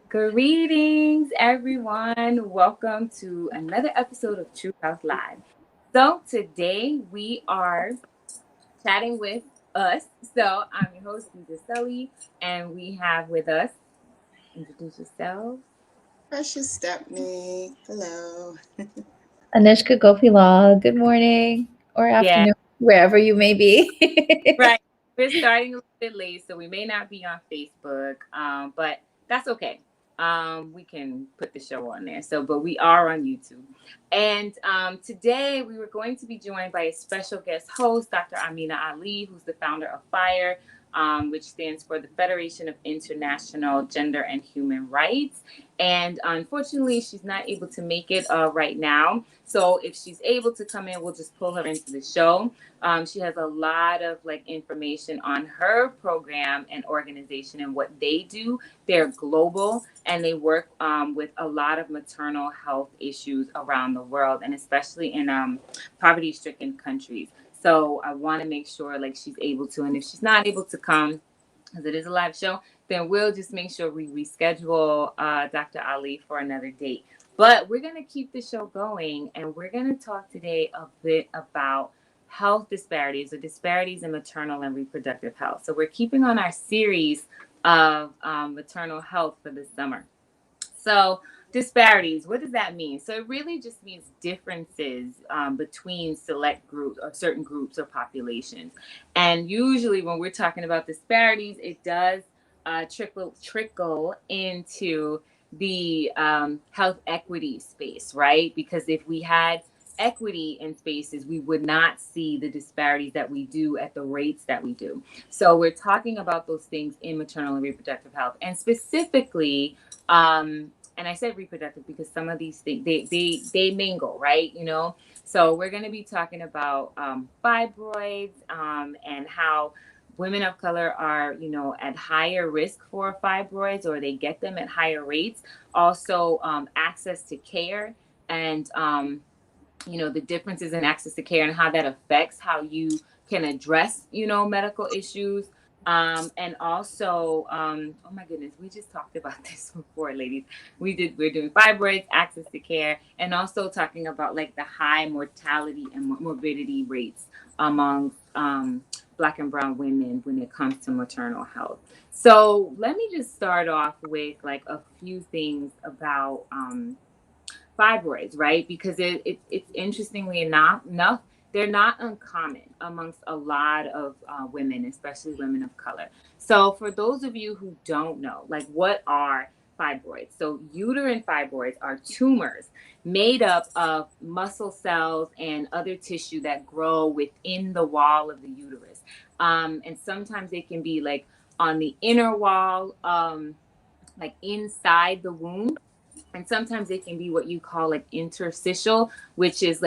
Greetings, everyone. Welcome to another episode of True House Live. So, today we are chatting with us. So, I'm your host, Lisa Sully, and we have with us, introduce yourself. Precious Stepney. Hello. Anushka Gopilal, good morning or Yeah, afternoon, wherever you may be. right. We're starting a little bit late, so we may not be on Facebook, but that's okay. We can put the show on there. So, but we are on YouTube. And today we were going to be joined by a special guest host, Dr. Amina Ali, who's the founder of FIRE, which stands for the Federation of International Gender and Human Rights. And unfortunately, she's not able to make it right now. So if she's able to come in, we'll just pull her into the show. She has a lot of information on her program and organization and what they do. They're global and they work with a lot of maternal health issues around the world, and especially in poverty-stricken countries. So I want to make sure she's able to, and if she's not able to come, because it is a live show, then we'll just make sure we reschedule Dr. Ali for another date. But we're going to keep the show going, and we're going to talk today a bit about health disparities or disparities in maternal and reproductive health. So we're keeping on our series of maternal health for this summer. So, disparities, what does that mean? So, it really just means differences between select groups or certain groups or populations. And usually, when we're talking about disparities, it does trickle into the health equity space, right? Because if we had equity in spaces, we would not see the disparities that we do at the rates that we do. So, we're talking about those things in maternal and reproductive health, and specifically, and I said reproductive because some of these things they mingle, right? So we're going to be talking about fibroids and how women of color are at higher risk for fibroids, or they get them at higher rates. Also, access to care, and the differences in access to care and how that affects how you can address medical issues. And also, oh my goodness, we just talked about this before, ladies. We're doing fibroids, access to care, and also talking about the high mortality and morbidity rates among Black and brown women when it comes to maternal health. So let me just start off with a few things about fibroids, right? Because it's interestingly enough, they're not uncommon amongst a lot of women, especially women of color. So for those of you who don't know, what are fibroids? So uterine fibroids are tumors made up of muscle cells and other tissue that grow within the wall of the uterus. And sometimes they can be on the inner wall, inside the womb, and sometimes it can be what you call interstitial, which is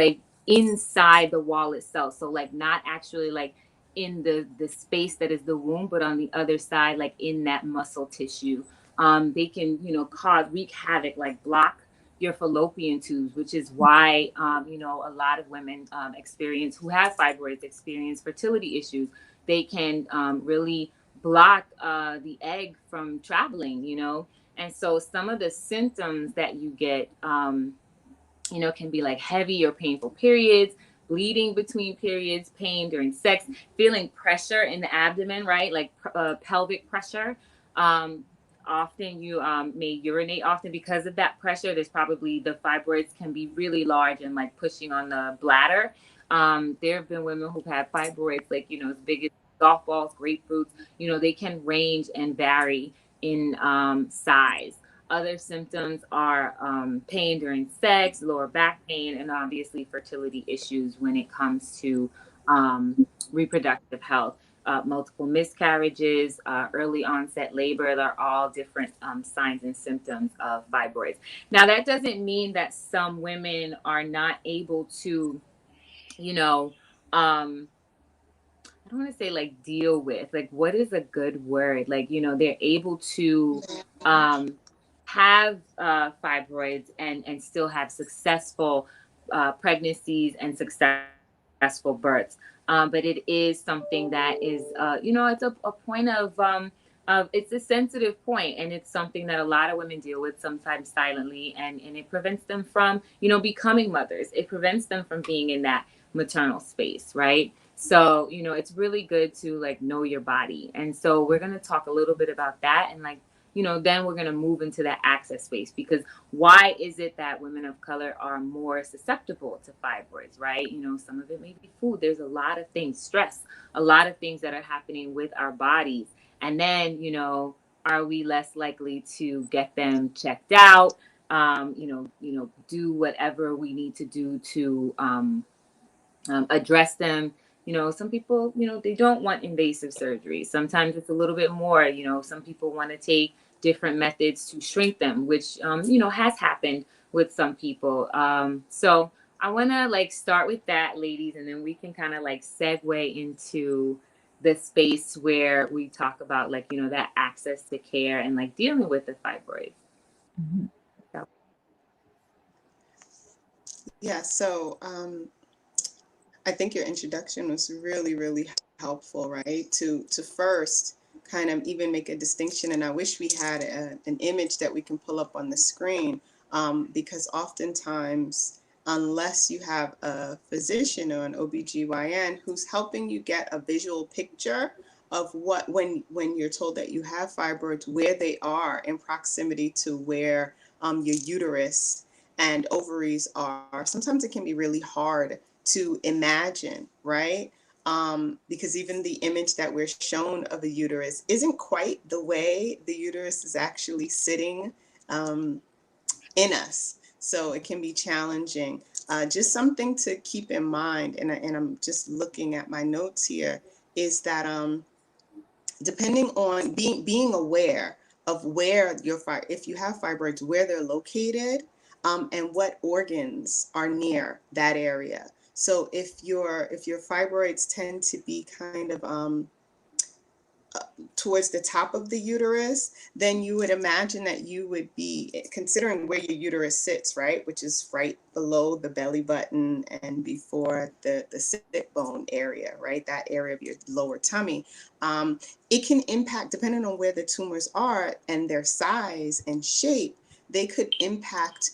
inside the wall itself. So not actually in the space that is the womb, but on the other side, in that muscle tissue. They can cause wreak havoc, block your fallopian tubes, which is why a lot of women experience who have fibroids experience fertility issues. They can really block the egg from traveling. And so some of the symptoms that you get, can be heavy or painful periods, bleeding between periods, pain during sex, feeling pressure in the abdomen, right? Pelvic pressure. Um, Often you may urinate often because of that pressure. There's probably the fibroids can be really large and pushing on the bladder. There have been women who've had fibroids as big as golf balls, grapefruits. They can range and vary in size. Other symptoms are pain during sex, lower back pain, and obviously fertility issues when it comes to reproductive health. Multiple miscarriages, early onset labor, they're all different signs and symptoms of fibroids. Now, that doesn't mean that some women are not able to, you know, um, I don't want to say deal with, what is a good word? They're able to um, have fibroids and still have successful pregnancies and successful births. But it is something that is, it's a point of it's a sensitive point, and it's something that a lot of women deal with, sometimes silently, and it prevents them from, becoming mothers. It prevents them from being in that maternal space, right? So, it's really good to like know your body. And so we're going to talk a little bit about that, and like, then we're going to move into that access space, because why is it that women of color are more susceptible to fibroids, right? Some of it may be food. There's a lot of things, stress, a lot of things that are happening with our bodies. And then, are we less likely to get them checked out? Do whatever we need to do to address them. Some people, they don't want invasive surgery. Sometimes it's a little bit more. Some people want to take different methods to shrink them, which has happened with some people. So I want to like start with that, ladies, and then we can kind of like segue into the space where we talk about like that access to care and like dealing with the fibroids. Mhm. So, Yeah, so I think your introduction was really, really helpful, right? To first kind of even make a distinction, and I wish we had an image that we can pull up on the screen, because oftentimes, unless you have a physician or an OBGYN who's helping you get a visual picture of what, when you're told that you have fibroids, where they are in proximity to where your uterus and ovaries are, sometimes it can be really hard to imagine, right? Because even the image that we're shown of a uterus isn't quite the way the uterus is actually sitting um, in us. So it can be challenging. Just something to keep in mind, and I'm just looking at my notes here, is that depending on being aware of where if you have fibroids, where they're located, and what organs are near that area. So if your fibroids tend to be kind of towards the top of the uterus, then you would imagine that you would be considering where your uterus sits, right? Which is right below the belly button and before the sit bone area, right? That area of your lower tummy. It can impact, depending on where the tumors are and their size and shape, they could impact,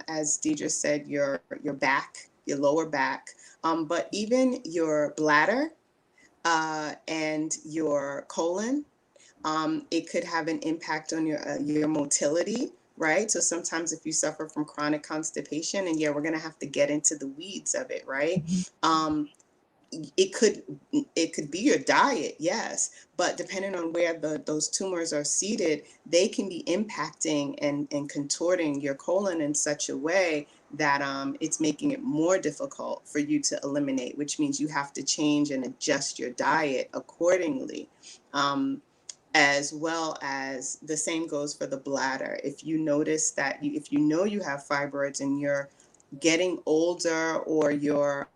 as Deidre said, your back, your lower back, but even your bladder and your colon. It could have an impact on your motility, right? So sometimes if you suffer from chronic constipation, and yeah, we're gonna have to get into the weeds of it, right? Mhm. Um, it could it could be your diet, yes, but depending on where those tumors are seated, they can be impacting and contorting your colon in such a way that it's making it more difficult for you to eliminate, which means you have to change and adjust your diet accordingly. Um, as well as the same goes for the bladder. If you notice that if you know you have fibroids and you're getting older or you're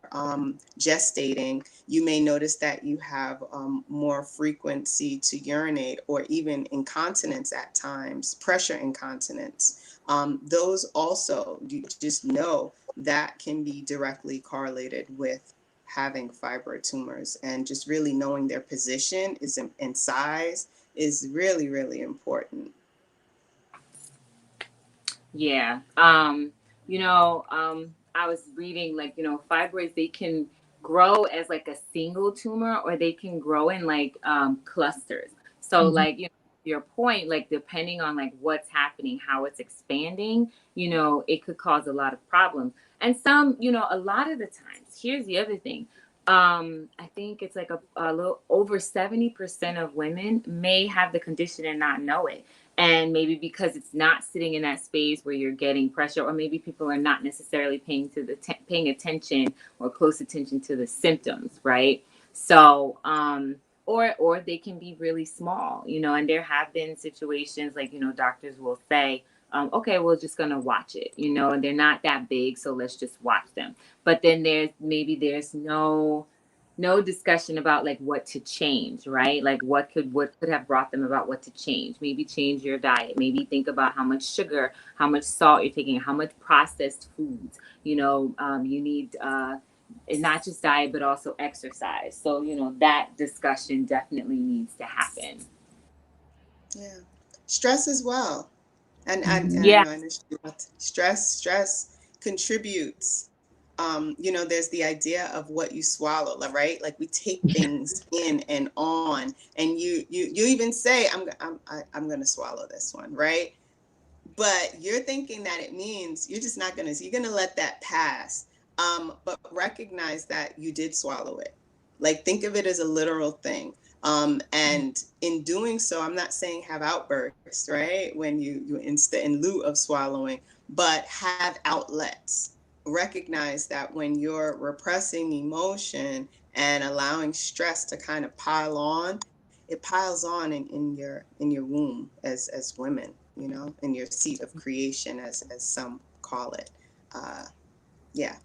gestating, you may notice that you have more frequency to urinate or even incontinence at times, pressure incontinence. Those also, you just know that can be directly correlated with having fibroid tumors, and just really knowing their position is and size is really, really important. yeah. I was reading like, fibroids, they can grow as like a single tumor, or they can grow in like clusters. So Mhm. like, your point, like depending on like what's happening, how it's expanding, it could cause a lot of problems. And some, a lot of the times, here's the other thing. I think it's like a little over 70% of women may have the condition and not know it, and maybe because it's not sitting in that space where you're getting pressure, or maybe people are not necessarily paying attention or close attention to the symptoms, right? So or they can be really small, and there have been situations like, doctors will say, okay, we're just gonna watch it, and they're not that big, so let's just watch them. But then there's no discussion about like what to change, right? Like what could have brought them about what to change. Maybe change your diet. Maybe think about how much sugar, how much salt you're taking, how much processed foods. You need not just diet but also exercise. So that discussion definitely needs to happen. Yeah. Stress as well. And I Mhm. know Yeah. I understand stress contributes. There's the idea of what you swallow, right? Like we take things in and on, and you even say, I'm gonna swallow this one, right? But you're thinking that it means you're gonna let that pass. But recognize that you did swallow it. Like think of it as a literal thing. And in doing so, I'm not saying have outbursts, right? When you in lieu of swallowing, but have outlets. Recognize that when you're repressing emotion and allowing stress to kind of pile on, it piles on in your womb as women, in your seat of creation, as some call it. uh yeah.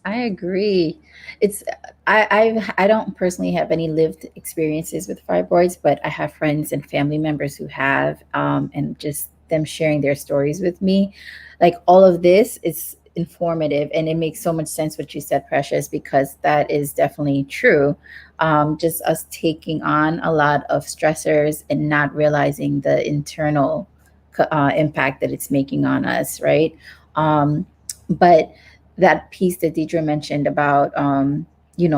I agree. It's I don't personally have any lived experiences with fibroids, but I have friends and family members who have, and just them sharing their stories with me. Like all of this is informative, and it makes so much sense what you said, Precious, because that is definitely true. Just us taking on a lot of stressors and not realizing the internal impact that it's making on us, right? But that piece that Deidre mentioned about,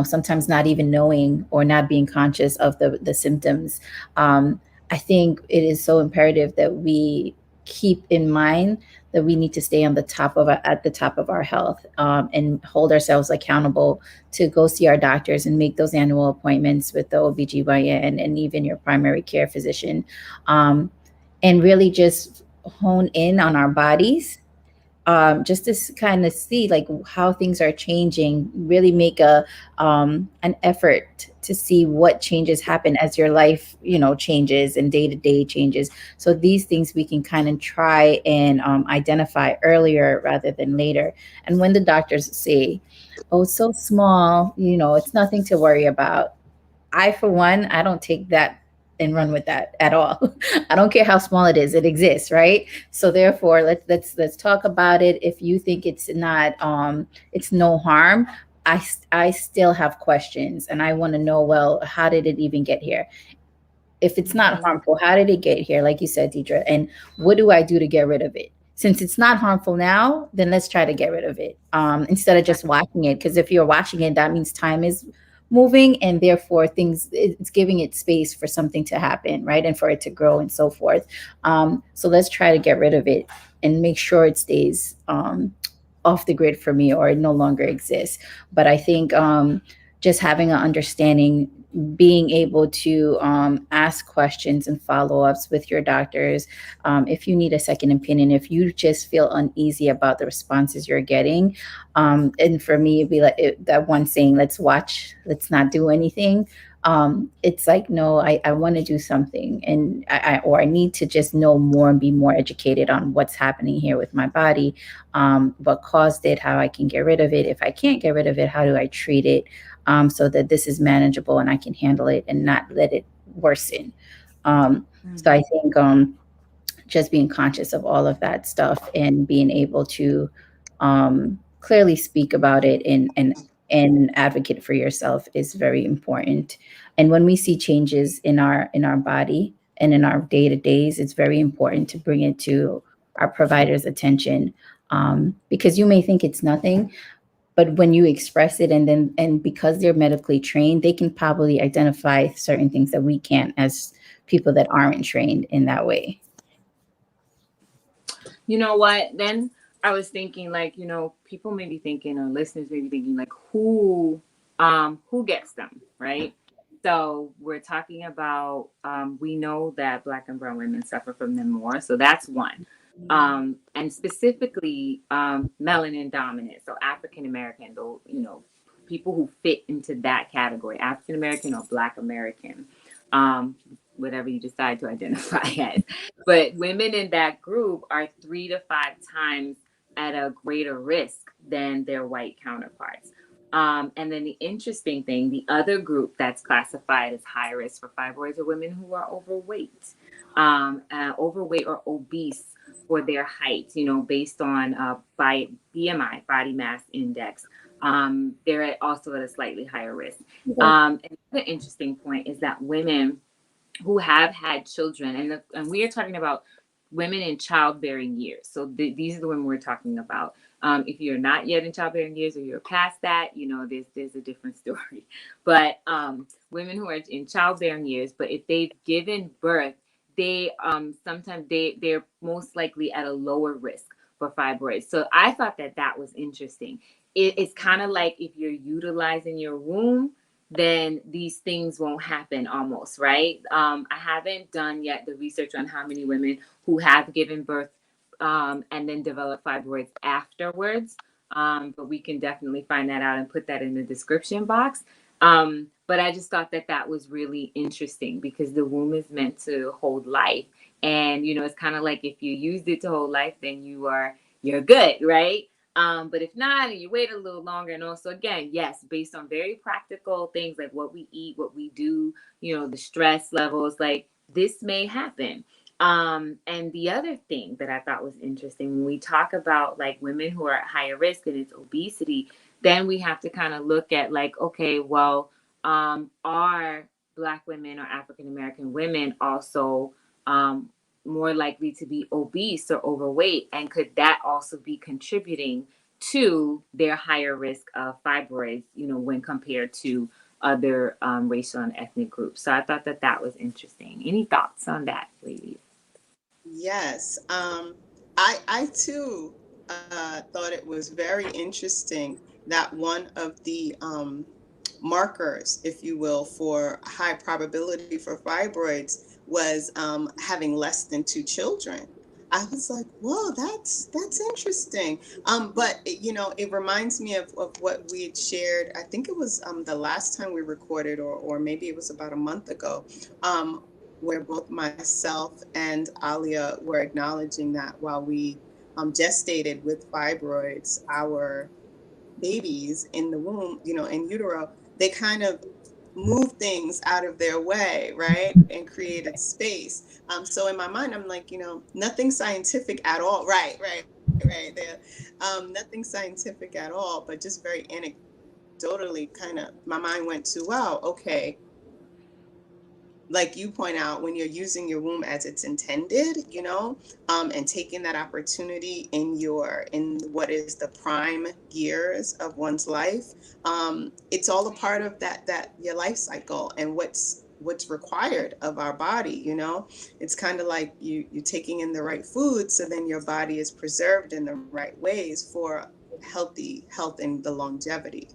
sometimes not even knowing or not being conscious of the symptoms. I think it is so imperative that we keep in mind that we need to stay on the top of at the top of our health, and hold ourselves accountable to go see our doctors and make those annual appointments with the OBGYN and even your primary care physician, um, and really just hone in on our bodies, just to kind of see like how things are changing, really make an effort to see what changes happen as your life changes and day to day changes. So these things we can kind of try and identify earlier rather than later. And when the doctors say, oh, it's so small, it's nothing to worry about, I, for one, I don't take that and run with that at all. I don't care how small it is; it exists, right? So therefore, let's talk about it. If you think it's not, it's no harm. I still have questions, and I want to know. Well, how did it even get here? If it's not Mhm. harmful, how did it get here? Like you said, Deidre, and what do I do to get rid of it? Since it's not harmful now, then let's try to get rid of it, instead of Right. just watching it. Because if you're watching it, that means time is moving, and therefore it's giving it space for something to happen, right, and for it to grow and so forth. So let's try to get rid of it and make sure it stays off the grid for me, or it no longer exists. But I think just having an understanding, being able to ask questions and follow-ups with your doctors, if you need a second opinion, if you just feel uneasy about the responses you're getting. And for me, it'd be like that one saying, let's watch, let's not do anything. It's like, no, I want to do something, and or I need to just know more and be more educated on what's happening here with my body, what caused it, how I can get rid of it. If I can't get rid of it, how do I treat it, so that this is manageable and I can handle it and not let it worsen. So Mhm. I think just being conscious of all of that stuff and being able to clearly speak about it and advocate for yourself is very important. And when we see changes in our body and in our day to days, it's very important to bring it to our provider's attention, because you may think it's nothing, but when you express it, and because they're medically trained, they can probably identify certain things that we can't as people that aren't trained in that way. You know what? Then I was thinking, like, people may be thinking, or listeners may be thinking, like, who gets them, right? So we're talking about, we know that Black and Brown women suffer from them more, so that's one. And specifically, melanin dominant, so African American, though, people who fit into that category, African American or Black American, um, whatever you decide to identify as. But women in that group are 3 to 5 times at a greater risk than their white counterparts. And then the interesting thing, the other group that's classified as high risk for fibroids are women who are overweight, overweight or obese for their height, based on by BMI, body mass index. They're also at a slightly higher risk. And the interesting point is that women who have had children, and we are talking about women in childbearing years. So these are the women we're talking about. If you're not yet in childbearing years or you're past that, there's a different story. But women who are in childbearing years, but if they've given birth, they sometimes they're most likely at a lower risk for fibroids. So I thought that was interesting. It's kind of like if you're utilizing your womb, then these things won't happen almost, right? I haven't done yet the research on how many women who have given birth and then develop fibroids afterwards. But we can definitely find that out and put that in the description box. But I just thought that was really interesting because the womb is meant to hold life. And, it's kind of like if you used it to hold life, then you're good, right? But if not, and you wait a little longer, and also again, yes, based on very practical things like what we eat, what we do, the stress levels, like this may happen. And the other thing that I thought was interesting when we talk about like women who are at higher risk and it's obesity, then we have to kind of look at like, okay, well, are Black women or African American women also more likely to be obese or overweight? And could that also be contributing to their higher risk of fibroids, when compared to other racial and ethnic groups? So I thought that was interesting. Any thoughts on that, ladies? Yes. I too thought it was very interesting that one of the markers, if you will, for high probability for fibroids was having less than two children. I was like, whoa, that's interesting. But it reminds me of what we had shared. I think it was the last time we recorded, or maybe it was about a month ago, where both myself and Alia were acknowledging that while we gestated with fibroids, our babies in the womb, in utero, they kind of move things out of their way, right? And created space. So in my mind, I'm like, nothing scientific at all. Right. There, nothing scientific at all, but just very anecdotally kind of my mind went to, wow, okay, like you point out, when you're using your womb as it's intended, and taking that opportunity in what is the prime years of one's life, it's all a part of that your life cycle and what's required of our body. It's kind of like you taking in the right food, so then your body is preserved in the right ways for health and the longevity,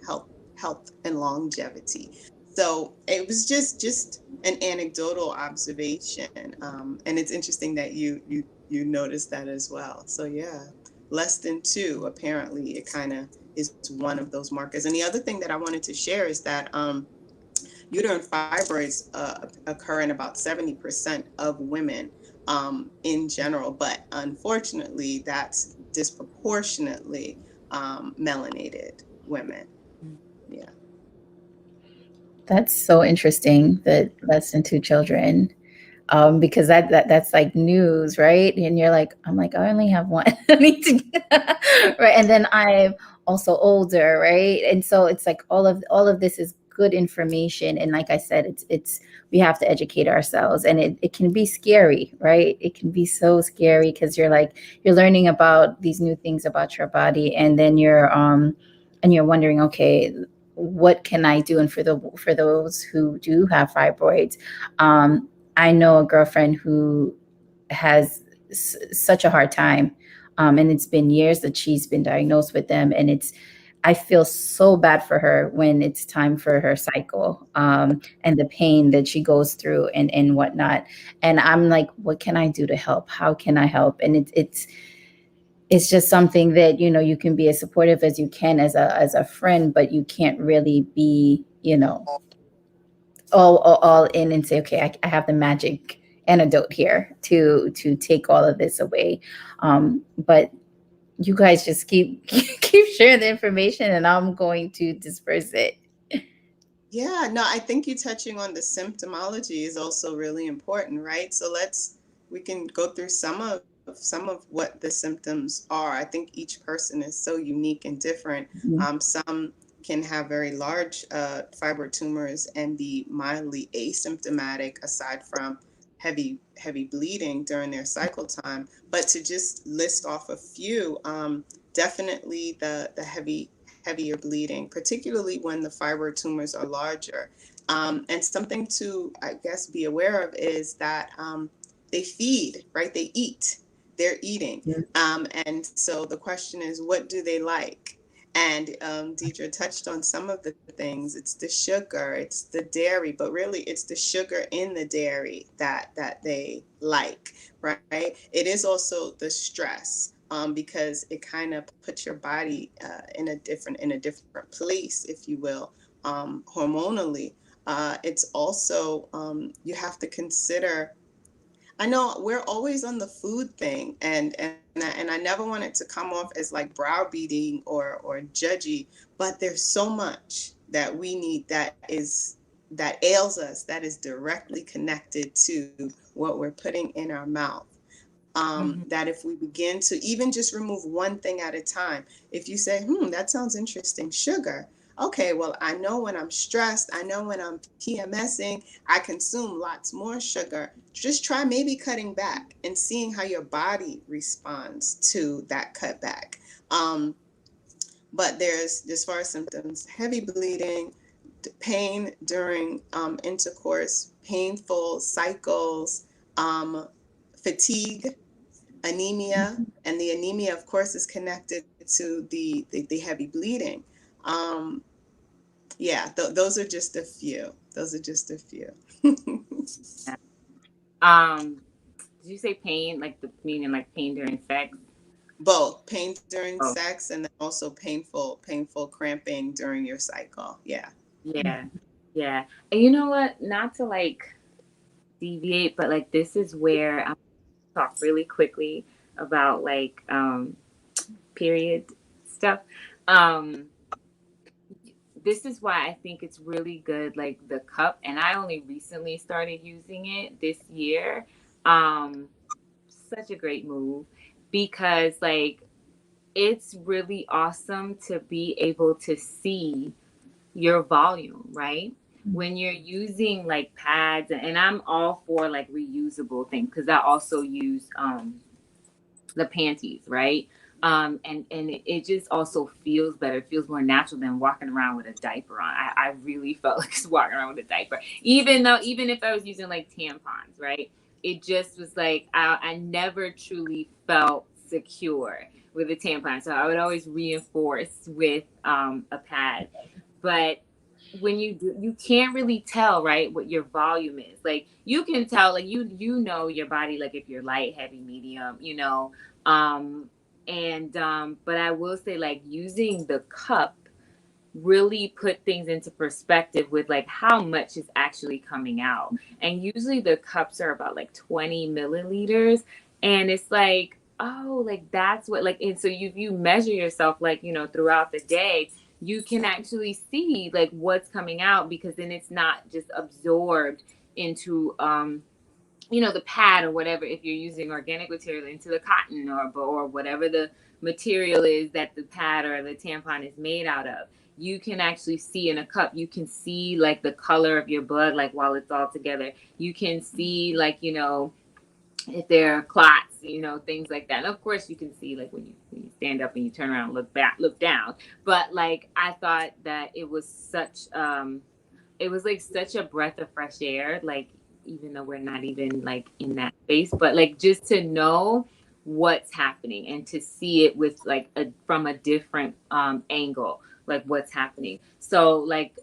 health and longevity. So it was just an anecdotal observation, and it's interesting that you noticed that as well. So yeah, less than two, apparently it kind of is one of those markers. And the other thing that I wanted to share is that uterine fibroids occur in about 70% of women in general, but unfortunately that's disproportionately melanated women. Yeah. That's so interesting that less than two children, because that's like news, right? And you're like, I'm like, I only have one. I need to right. And then I'm also older, right? And so it's like all of this is good information. And like I said, it's we have to educate ourselves, and it can be scary, right? It can be so scary because you're learning about these new things about your body, and then you're wondering, okay, what can I do? And for those who do have fibroids, I know a girlfriend who has such a hard time, and it's been years that she's been diagnosed with them, and I feel so bad for her when it's time for her cycle, and the pain that she goes through and whatnot. And I'm like, what can I do to help? How can I help? And it's just something that you can be as supportive as you can as a friend, but you can't really be all in and say, okay, I have the magic antidote here to take all of this away. But you guys just keep sharing the information, and I'm going to disperse it. Yeah, no, I think you touching on the symptomology is also really important, right? So we can go through some of what the symptoms are. I think each person is so unique and different. Mhm. Some can have very large fibroid tumors and be mildly asymptomatic aside from heavy bleeding during their cycle time. But to just list off a few, definitely the heavier bleeding, particularly when the fibroid tumors are larger. And something to, I guess, be aware of is that they feed, right? They eat. They're eating. Yeah. And so the question is, what do they like? And Deidre touched on some of the things. It's the sugar, it's the dairy, but really it's the sugar in the dairy that they like, right? It is also the stress, because it kind of puts your body in a different place, if you will, hormonally. It's also, you have to consider. I know we're always on the food thing, and I never want it to come off as like browbeating or judgy, but there's so much that we need that ails us, that is directly connected to what we're putting in our mouth. That if we begin to even just remove one thing at a time, if you say, that sounds interesting, sugar. Okay, well, I know when I'm stressed, I know when I'm PMSing, I consume lots more sugar. Just try maybe cutting back and seeing how your body responds to that cutback. Um, but there's, as far as symptoms, heavy bleeding, pain during intercourse, painful cycles, fatigue, anemia, and the anemia, of course, is connected to the heavy bleeding. Um, yeah, those are just a few. Those are just a few. Yeah. Um, did you say pain, like the meaning like pain during sex? Both pain during Oh, sex and then also painful cramping during your cycle. Yeah. yeah, yeah. And you know what? Not to like deviate, but like this is where I'm talk really quickly about like period stuff. Um, this is why I think it's really good, like the cup, and I only recently started using it this year. Um, Such a great move because like it's really awesome to be able to see your volume, right? When you're using like pads, and I'm all for like reusable things because I also use the panties, right? And it just also feels better. It feels more natural than walking around with a diaper on. I really felt like walking around with a diaper, even if I was using like tampons, right? It just was like I never truly felt secure with a tampon, so I would always reinforce with a pad. But when you do, you can't really tell, right, what your volume is. Like you can tell, like you know your body, like if you're light, heavy, medium, um but I will say like using the cup really put things into perspective with like how much is actually coming out. And usually the cups are about like 20 milliliters. And it's like, oh, like that's what, like, and so you measure yourself, like, throughout the day, you can actually see like what's coming out because then it's not just absorbed into, the pad or whatever, if you're using organic material, into the cotton or whatever the material is that the pad or the tampon is made out of. You can actually see in a cup, you can see like the color of your blood, like while it's all together. You can see like, if there are clots, things like that. And of course you can see like when you stand up and you turn around and look back, look down. But like I thought that it was like such a breath of fresh air, like even though we're not even like in that space, but like just to know what's happening and to see it with like from a different angle, like what's happening. So like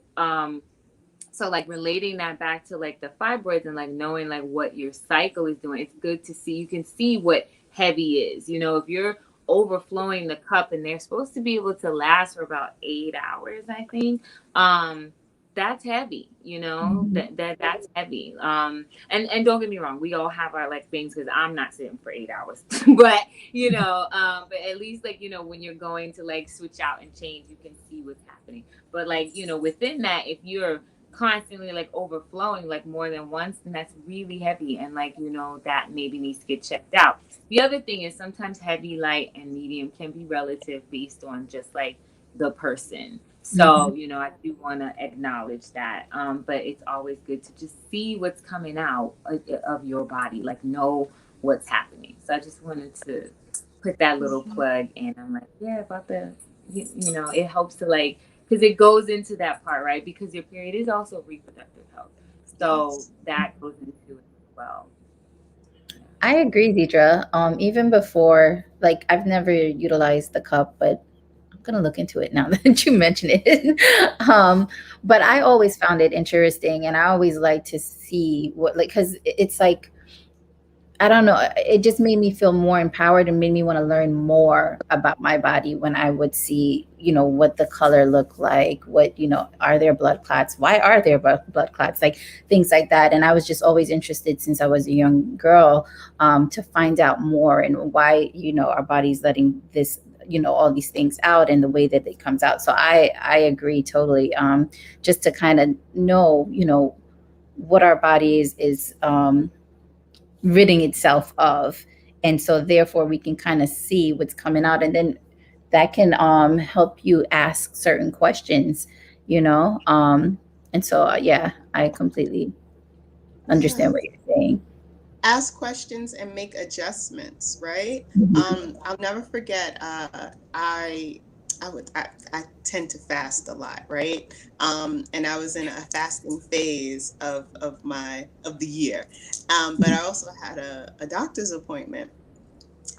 relating that back to like the fibroids and like knowing like what your cycle is doing, it's good to see. You can see what heavy is. If you're overflowing the cup, and they're supposed to be able to last for about 8 hours, I think. That's heavy, that's heavy. And don't get me wrong, we all have our like things, because I'm not sitting for 8 hours. But at least like, when you're going to like switch out and change, you can see what's happening. But like, within that, if you're constantly like overflowing like more than once, and that's really heavy, and like that maybe needs to get checked out. The other thing is sometimes heavy, light, and medium can be relative based on just like the person. So, I do want to acknowledge that. But it's always good to just see what's coming out of your body, like know what's happening. So I just wanted to put that little plug in. I'm like, yeah, about it helps to like, because it goes into that part, right? Because your period is also reproductive health. So Yes. that goes into it as well. I agree, Deidre. Even before, like, I've never utilized the cup, but I'm gonna look into it now that you mention it. But I always found it interesting, and I always like to see what, like, because it's like, I don't know. It just made me feel more empowered and made me want to learn more about my body when I would see, what the color looked like, what, are there blood clots? Why are there blood clots? Like things like that. And I was just always interested since I was a young girl, to find out more and why, our body's letting this, all these things out and the way that it comes out. So I agree totally. Just to kind of know, what our body is ridding itself of, and so therefore we can kind of see what's coming out, and then that can help you ask certain questions, and so yeah, I completely Yeah. understand what you're saying. Ask questions and make adjustments, right? Mhm. I'll never forget. I tend to fast a lot, right? And I was in a fasting phase of the year, but I also had a doctor's appointment.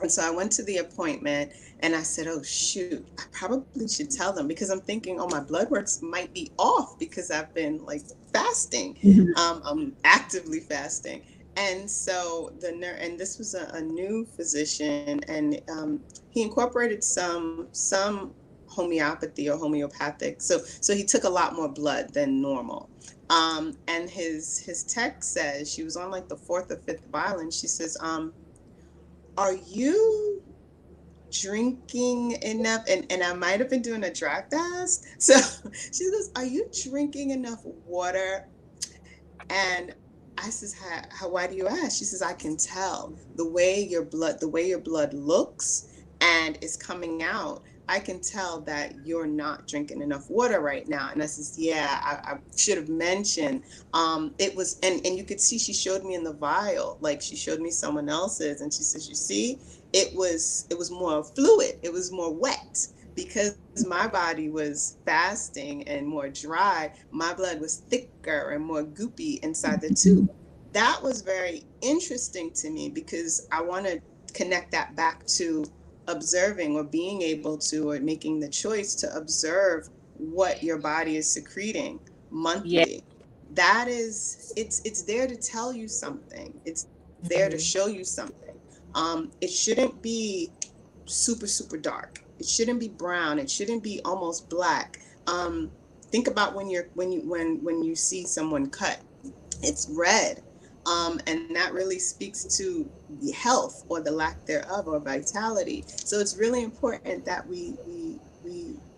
And so I went to the appointment and I said, oh, shoot, I probably should tell them, because I'm thinking, oh, my blood works might be off because I've been like fasting. Mhm. I'm actively fasting. And so and this was a new physician, and he incorporated some homeopathy or homeopathic. So he took a lot more blood than normal. And his text says, she was on like the fourth or fifth vial, and she says, are you drinking enough? And I might have been doing a dry fast. So she goes, are you drinking enough water? And I says, why do you ask? She says, I can tell the way your blood looks and is coming out. I can tell that you're not drinking enough water right now. And I says, yeah, I should have mentioned. It was, and you could see, she showed me in the vial, like she showed me someone else's, and she says, you see, it was more fluid, it was more wet, because my body was fasting and more dry. My blood was thicker and more goopy inside the tube. That was very interesting to me, because I want to connect that back to observing, or being able to, or making the choice to observe what your body is secreting Yeah. monthly. That is, it's there to tell you something, it's there to show you something. It shouldn't be super dark, it shouldn't be brown, it shouldn't be almost black. Think about when you see someone cut, it's red. And that really speaks to the health or the lack thereof, or vitality. So it's really important that we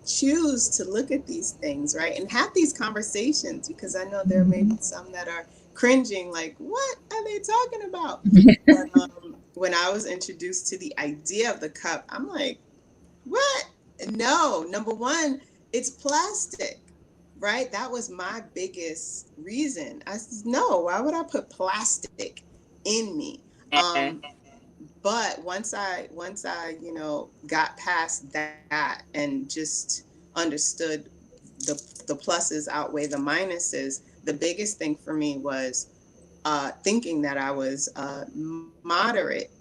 choose to look at these things, right, and have these conversations, because I know there may be some that are cringing, like, what are they talking about? But when I was introduced to the idea of the cup, I'm like, what? No, number one, it's plastic, right? That was my biggest reason. I said, no, why would I put plastic in me? Yeah. But once I got past that and just understood the pluses outweigh the minuses, the biggest thing for me was thinking that I was moderate,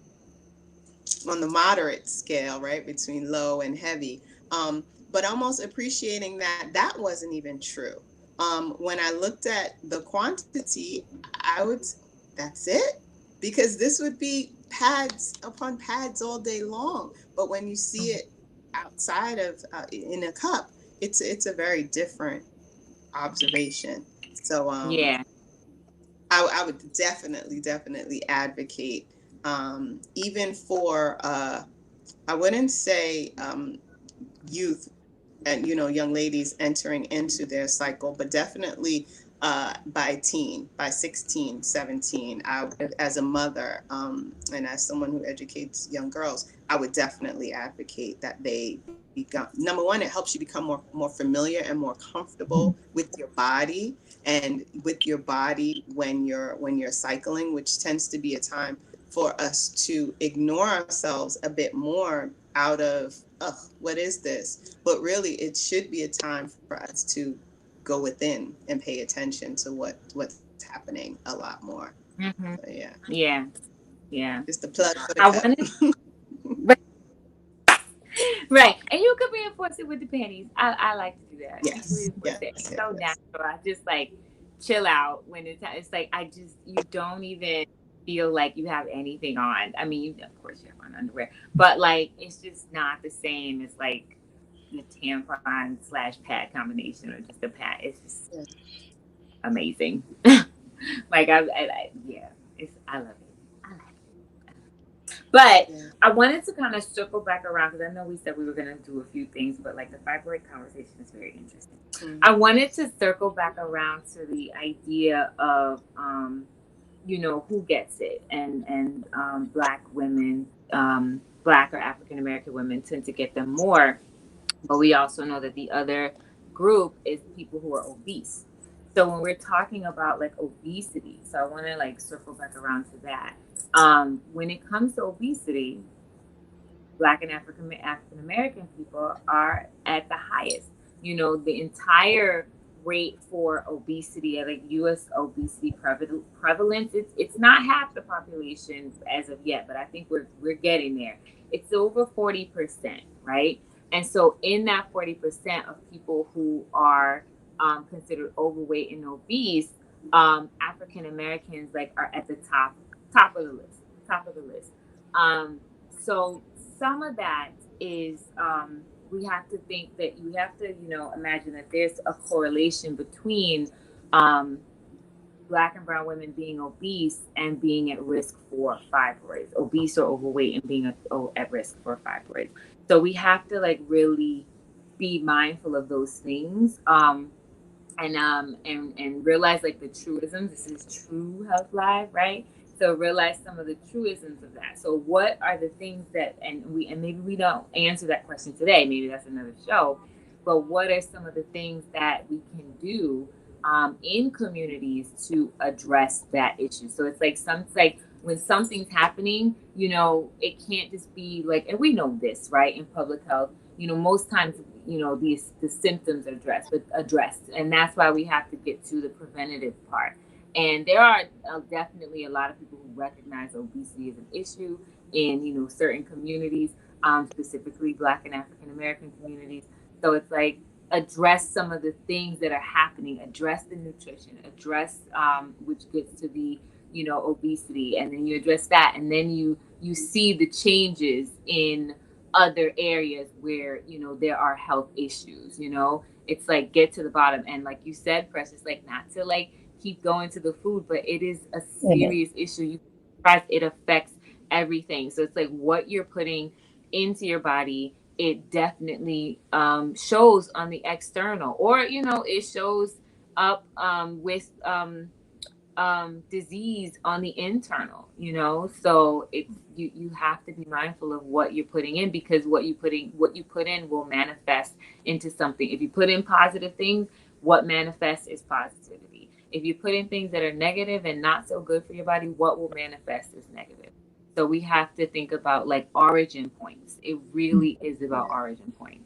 on the moderate scale, right, between low and heavy. But almost appreciating that that wasn't even true. When I looked at the quantity, I would, that's it? Because this would be pads upon pads all day long. But when you see it outside of, in a cup, it's a very different observation. So Yeah. I would definitely advocate, even for, I wouldn't say youth and young ladies entering into their cycle, but definitely by 16, 17. As a mother, and as someone who educates young girls, I would definitely advocate that they become, number one, it helps you become more familiar and more comfortable with your body and with your body when you're cycling, which tends to be a time for us to ignore ourselves a bit more out of, ugh, what is this? But really, it should be a time for us to go within and pay attention to what's happening a lot more. So Hmm. yeah, Yeah, yeah. just a plug for the I cup. wanted right, and you could reinforce it with the panties. I like to do that. You can Yes, reinforce it. yes, It's yes, so yes. natural. I just like chill out when it's like I just you don't even feel like you have anything on. I mean, you of course you have on underwear, but like it's just not the same as like the tampon slash pad combination or just the pad. It's just Yes, amazing. Like yeah, it's I love it. I like it. But yeah. I wanted to kind of circle back around because I know we said we were going to do a few things, but like the fibroid conversation is very interesting. I Mm-hmm. wanted to circle back around to the idea of, who gets it, and Black women, Black or African American women tend to get them more, but we also know that the other group is people who are obese. So when we're talking about like obesity, so I want to like circle back around to that. When it comes to obesity, Black and African American people are at the highest. The entire rate for obesity, like U.S. obesity prevalence, it's not half the population as of yet, but I think we're getting there. It's over 40%, right? And so, in that 40% of people who are considered overweight and obese, African Americans like are at the top of the list, top of the list. So some of that is we have to think that you have to, imagine that there's a correlation between um, Black and brown women being obese and being at risk for fibroids, obese or overweight and being at risk for fibroids. So we have to like really be mindful of those things. And realize like the truisms. This is True Health Live, right? So realize some of the truisms of that. So what are the things that, and maybe we don't answer that question today, maybe that's another show, but what are some of the things that we can do in communities to address that issue? So it's like when something's happening, it can't just be like, and we know this, right? In public health, most times, the symptoms are addressed, and that's why we have to get to the preventative part. And there are definitely a lot of people who recognize obesity as an issue in certain communities, specifically Black and African American communities. So it's like address some of the things that are happening, address the nutrition, address which gets to the obesity, and then you address that, and then you see the changes in other areas where there are health issues. It's like get to the bottom, and like you said, Precious, like not to like keep going to the food, but it is a Yes. serious issue. It affects everything. So it's like what you're putting into your body, it definitely shows on the external, or it shows up with disease on the internal. So you have to be mindful of what you're putting in, because what you put in will manifest into something. If you put in positive things, what manifests is positivity. If you put in things that are negative and not so good for your body, what will manifest is negative. So we have to think about like origin points. It really is about Yeah, origin points.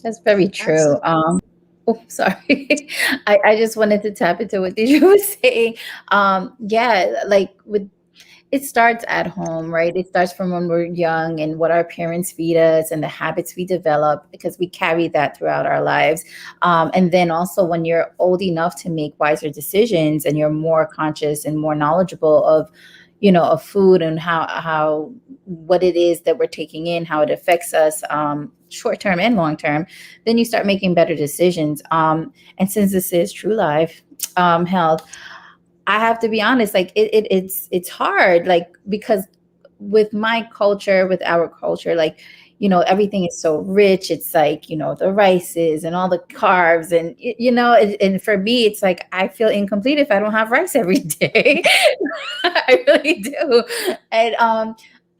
That's very true. absolutely. Oh, sorry. I just wanted to tap into what you were saying. Yeah, like with it starts at home, right? It starts from when we're young and what our parents feed us and the habits we develop, because we carry that throughout our lives. And then also when you're old enough to make wiser decisions and you're more conscious and more knowledgeable of, of food and how what it is that we're taking in, how it affects us, short term and long term, then you start making better decisions. And since this is True Life Health, I have to be honest, like it's hard, like because with my culture, with our culture, like everything is so rich. It's like, the rices and all the carbs, and and for me, it's like I feel incomplete if I don't have rice every day. I really do.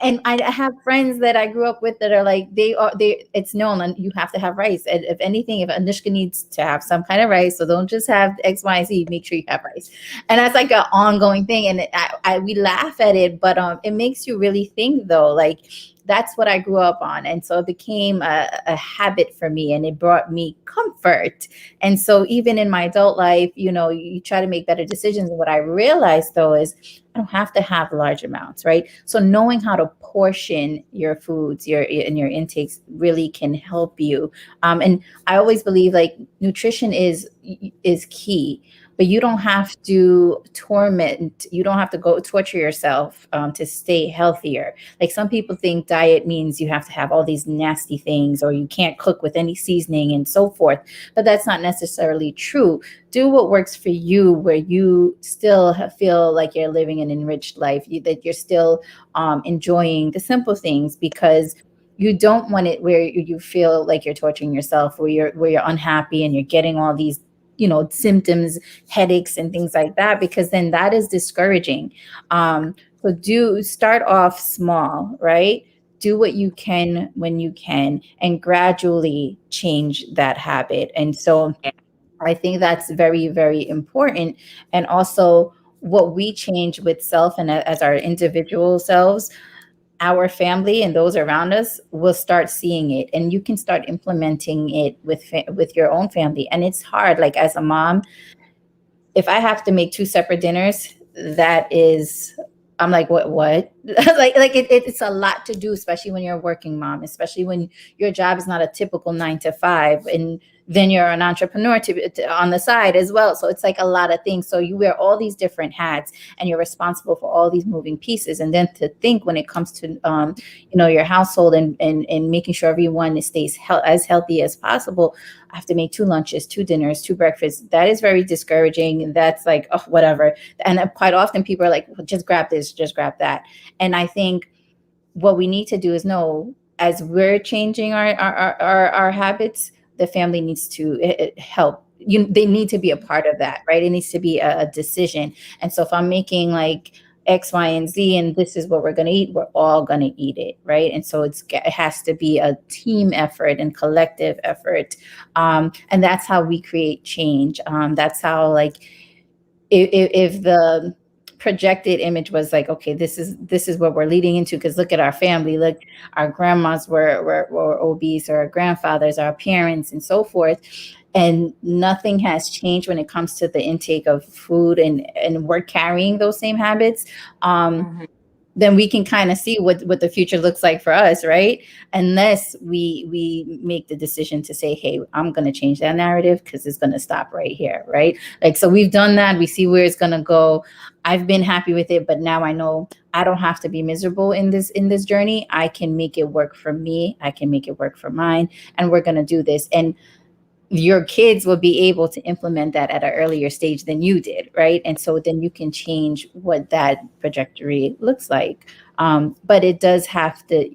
And I have friends that I grew up with that are like, it's known, and you have to have rice. And if anything, if Anushka needs to have some kind of rice, so don't just have X, Y, Z, make sure you have rice. And that's like an ongoing thing. And we laugh at it, but it makes you really think, though, like, that's what I grew up on. And so it became a habit for me, and it brought me comfort. And so even in my adult life, you try to make better decisions. And what I realized, though, is I don't have to have large amounts, right? So knowing how to portion your foods, and your intakes really can help you. And I always believe, like, nutrition is key, but you don't have to you don't have to go torture yourself to stay healthier. Like, some people think diet means you have to have all these nasty things, or you can't cook with any seasoning and so forth. But that's not necessarily true. Do what works for you, where you still feel like you're living an enriched life, that you're still enjoying the simple things, because you don't want it where you feel like you're torturing yourself, where you're unhappy and you're getting all these symptoms, headaches and things like that, because then that is discouraging. So do start off small, right? Do what you can when you can, and gradually change that habit. And so I think that's very, very important. And also, what we change with self and as our individual selves, our family and those around us will start seeing it, and you can start implementing it with your own family. And it's hard, like, as a mom, if I have to make two separate dinners, that is, I'm like, what? It's a lot to do, especially when you're a working mom, especially when your job is not a typical 9 to 5, and then you're an entrepreneur on the side as well. So it's like a lot of things. So you wear all these different hats, and you're responsible for all these moving pieces. And then to think, when it comes to your household, and making sure everyone stays as healthy as possible, I have to make 2 lunches, 2 dinners, 2 breakfasts. That is very discouraging. And that's like, oh, whatever. And quite often people are like, well, just grab this, just grab that. And I think what we need to do is know, as we're changing our habits, the family needs to help. They need to be a part of that, right? It needs to be a decision. And so if I'm making like X, Y, and Z, and this is what we're going to eat, we're all going to eat it, right? And so it has to be a team effort and collective effort. And that's how we create change. That's how, like, if the projected image was like, okay, this is what we're leading into, because look at our family, look, our grandmas were obese, or our grandfathers, our parents, and so forth, and nothing has changed when it comes to the intake of food, and we're carrying those same habits. Mhm. Then we can kind of see what the future looks like for us, right? Unless we make the decision to say, hey, I'm going to change that narrative, because it's going to stop right here, right? Like, so we've done that. We see where it's going to go. I've been happy with it, but now I know I don't have to be miserable in this journey. I can make it work for me. I can make it work for mine, and we're going to do this. And your kids will be able to implement that at an earlier stage than you did, right? And so then you can change what that trajectory looks like. But it does have to,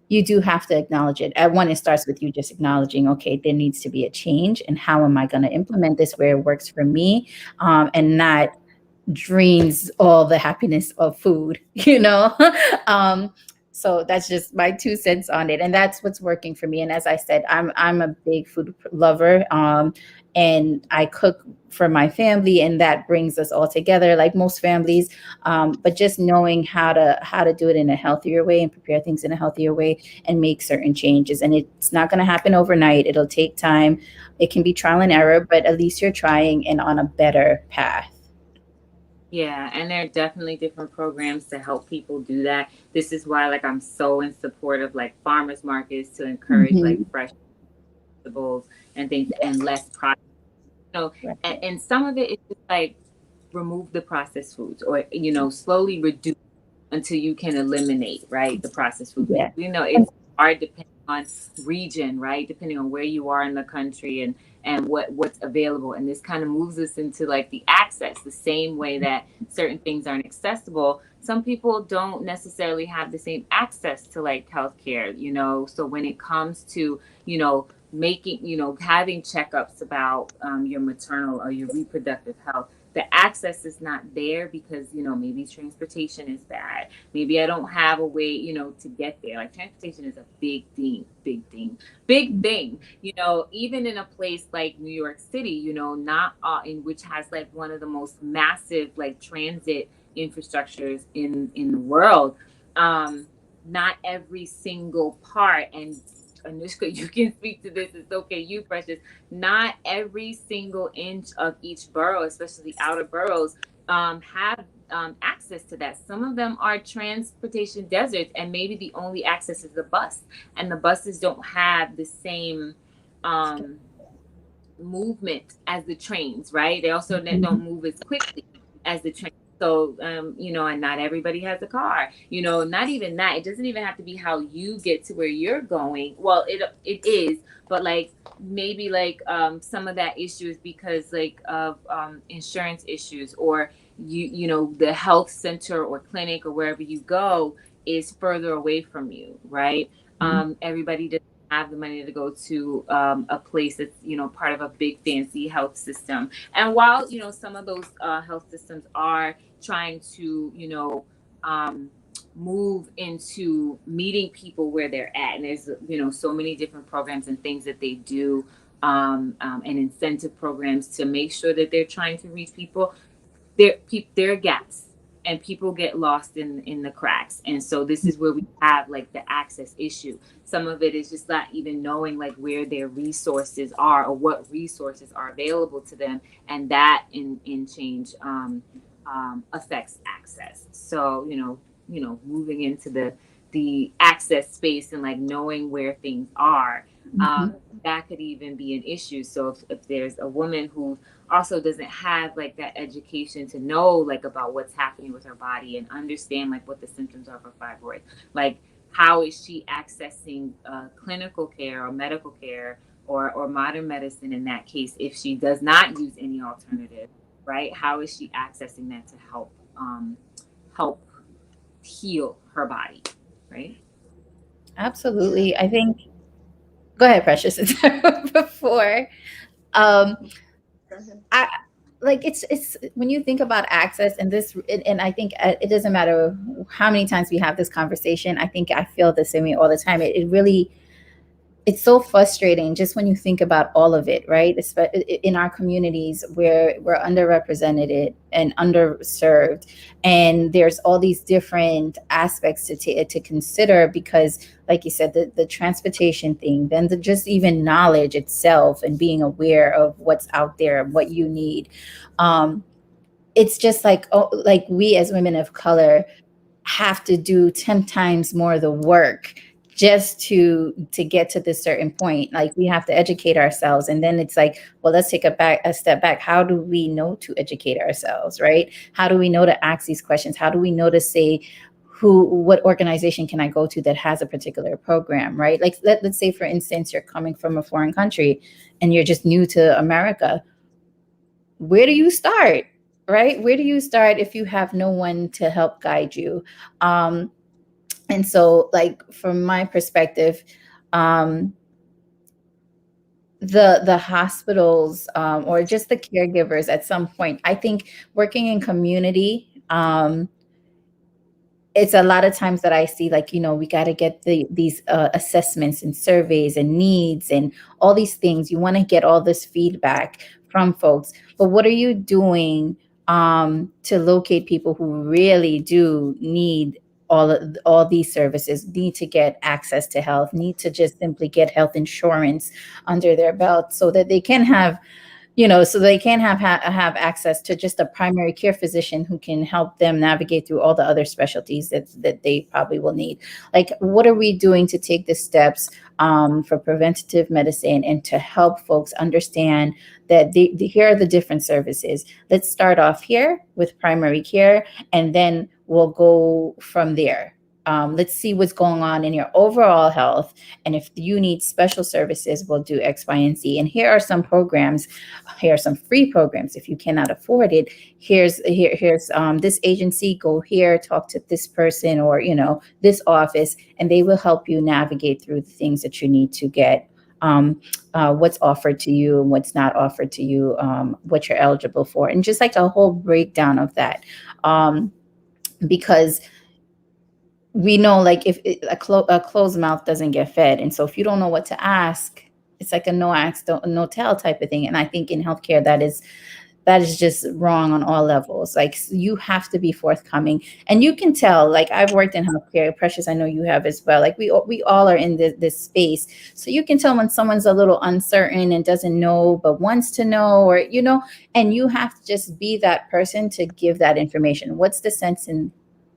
you do have to acknowledge it. At one, it starts with you just acknowledging, okay, there needs to be a change, and how am I going to implement this where it works for me, and not drains all the happiness of food, um, so that's just my 2 cents on it, and that's what's working for me. And as I said, I'm a big food lover, and I cook for my family, and that brings us all together, like most families. But just knowing how to do it in a healthier way, and prepare things in a healthier way, and make certain changes. And it's not going to happen overnight. It'll take time. It can be trial and error, but at least you're trying and on a better path. Yeah, and there are definitely different programs to help people do that. This is why, like, I'm so in support of like farmers markets to encourage like Mhm. fresh vegetables and things, and less processed. Right. And some of it is just like remove the processed foods, or slowly reduce until you can eliminate, right, the processed food. Yeah. It's hard depending on region, right, depending on where you are in the country, and what's available. And this kind of moves us into like the access, the same way that certain things aren't accessible some people don't necessarily have the same access to like healthcare, you know. So when it comes to, you know, making, you know, having checkups about your maternal or your reproductive health, the access is not there because, you know, maybe transportation is bad. Maybe I don't have a way, you know, to get there. Like transportation is a big thing, big thing, big thing. You know, even in a place like New York City, you know, not in which has like one of the most massive like transit infrastructures in the world. Um, Not every single part, and Anushka, you can speak to this. It's okay, you precious. Not every single inch of each borough, especially the outer boroughs, have access to that. Some of them are transportation deserts, and maybe the only access is the bus, and the buses don't have the same um, movement as the trains, right? They also don't move as quickly as the trains. So, you know, and not everybody has a car. You know, not even that. It doesn't even have to be how you get to where you're going. Well, it is, but like maybe like some of that issue is because like of insurance issues, or you know, the health center or clinic or wherever you go is further away from you, right? Everybody does have the money to go to a place that's, you know, part of a big fancy health system. And while, you know, some of those health systems are trying to, you know, move into meeting people where they're at, and there's, you know, so many different programs and things that they do, and incentive programs to make sure that they're trying to reach people, there are gaps, and people get lost in the cracks. And so this is where we have like the access issue. Some of it is just not even knowing like where their resources are or what resources are available to them, and that in change affects access. So, you know, moving into the access space and like knowing where things are, that could even be an issue. So if there's a woman who also doesn't have like that education to know like about what's happening with her body and understand like what the symptoms are for fibroids, like how is she accessing clinical care or medical care, or modern medicine in that case, if she does not use any alternative, right? How is she accessing that to help heal her body, right? Yeah. Absolutely. I think, go ahead, Precious. Before, um, Go ahead. I like it's when you think about access and this, and I think it doesn't matter how many times we have this conversation. I think I feel the same way all the time. It really, it's so frustrating just when you think about all of it, right? In our communities where we're underrepresented and underserved, and there's all these different aspects to consider because, like you said, the transportation thing, then the just even knowledge itself and being aware of what's out there and what you need. Um, it's just like, oh, like we as women of color have to do 10 times more of the work just to get to this certain point. Like we have to educate ourselves, and then it's like, well, let's take a step back. How do we know to educate ourselves, right? How do we know to ask these questions? How do we know to say what organization can I go to that has a particular program, right? Like let's say for instance you're coming from a foreign country and you're just new to America. Where do you start? Right? Where do you start if you have no one to help guide you? Um, and so, like from my perspective, um, the hospitals, or just the caregivers at some point, I think working in community, it's a lot of times that I see like, we got to get these assessments and surveys and needs and all these things. You want to get all this feedback from folks, but what are you doing to locate people who really do need all these services, need to get access to health, need to just simply get health insurance under their belt so that they can have, so they can have access to just a primary care physician who can help them navigate through all the other specialties that they probably will need. Like, what are we doing to take the steps for preventative medicine and to help folks understand that here are the different services? Let's start off here with primary care, and then we'll go from there. let's see what's going on in your overall health. And if you need special services, we'll do X, Y, and Z. And here are some programs. Here are some free programs. If you cannot afford it, here's this agency. Go here, talk to this person, or this office, and they will help you navigate through the things that you need to get. What's offered to you and what's not offered to you, what you're eligible for, and just like a whole breakdown of that. Because we know, like, if a closed mouth doesn't get fed. And so if you don't know what to ask, it's like a no ask, no tell type of thing. And I think in healthcare, that is just wrong on all levels. Like, you have to be forthcoming, and you can tell. Like, I've worked in healthcare, Precious, I know you have as well. Like, we all are in this space, so you can tell when someone's a little uncertain and doesn't know but wants to know, or and you have to just be that person to give that information. What's the sense in